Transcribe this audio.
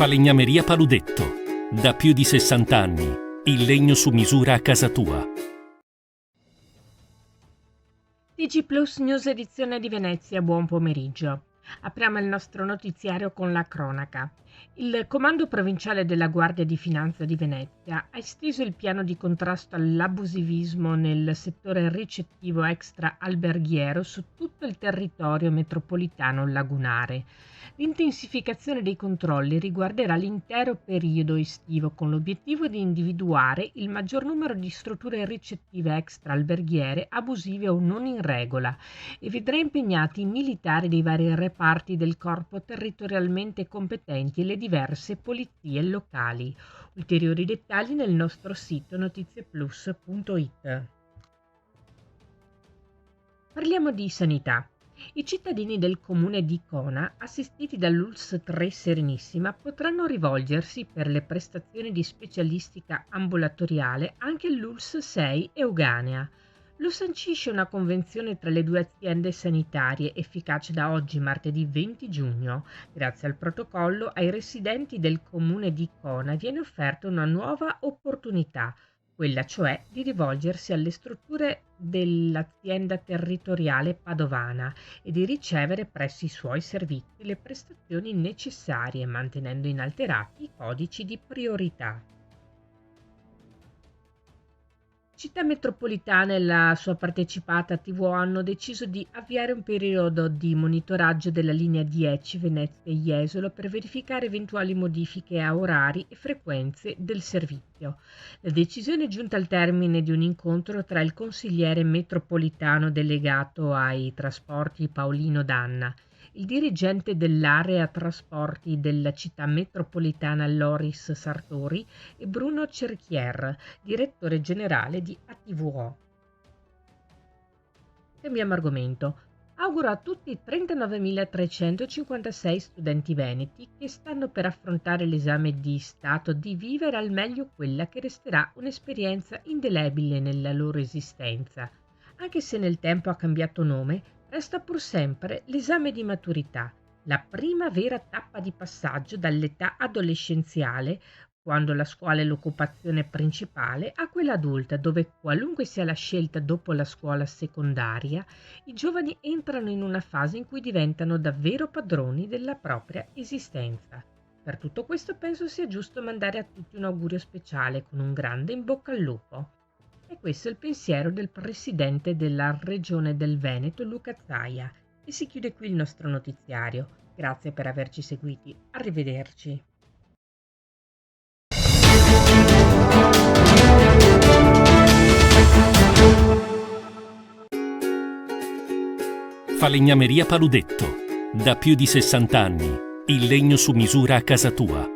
Falegnameria Paludetto. Da più di 60 anni. Il legno su misura a casa tua. TG Plus News edizione di Venezia, buon pomeriggio. Apriamo il nostro notiziario con la cronaca. Il Comando Provinciale della Guardia di Finanza di Venezia ha esteso il piano di contrasto all'abusivismo nel settore ricettivo extra alberghiero su tutto il territorio metropolitano lagunare. L'intensificazione dei controlli riguarderà l'intero periodo estivo con l'obiettivo di individuare il maggior numero di strutture ricettive extra alberghiere abusive o non in regola e vedrà impegnati i militari dei vari reparti del corpo territorialmente competenti e le diverse polizie locali. Ulteriori dettagli nel nostro sito notizieplus.it. Parliamo di sanità. I cittadini del comune di Icona, assistiti dall'ULSS 3 Serenissima, potranno rivolgersi per le prestazioni di specialistica ambulatoriale anche all'ULSS 6 Euganea. Lo sancisce una convenzione tra le due aziende sanitarie efficace da oggi, martedì 20 giugno. Grazie al protocollo, ai residenti del comune di Icona viene offerta una nuova opportunità, quella cioè di rivolgersi alle strutture dell'azienda territoriale padovana e di ricevere presso i suoi servizi le prestazioni necessarie, mantenendo inalterati i codici di priorità. Città metropolitana e la sua partecipata TVO hanno deciso di avviare un periodo di monitoraggio della linea 10 Venezia-Jesolo per verificare eventuali modifiche a orari e frequenze del servizio. La decisione è giunta al termine di un incontro tra il consigliere metropolitano delegato ai trasporti Paolino Danna, il dirigente dell'area trasporti della città metropolitana Loris Sartori e Bruno Cerchier, direttore generale di ATVO. Cambiamo argomento. Auguro a tutti i 39.356 studenti veneti che stanno per affrontare l'esame di Stato di vivere al meglio quella che resterà un'esperienza indelebile nella loro esistenza. Anche se nel tempo ha cambiato nome, resta pur sempre l'esame di maturità, la prima vera tappa di passaggio dall'età adolescenziale, quando la scuola è l'occupazione principale, a quella adulta, dove qualunque sia la scelta dopo la scuola secondaria, i giovani entrano in una fase in cui diventano davvero padroni della propria esistenza. Per tutto questo penso sia giusto mandare a tutti un augurio speciale con un grande in bocca al lupo. E questo è il pensiero del presidente della Regione del Veneto, Luca Zaia. E si chiude qui il nostro notiziario. Grazie per averci seguiti. Arrivederci. Falegnameria Paludetto. Da più di 60 anni. Il legno su misura a casa tua.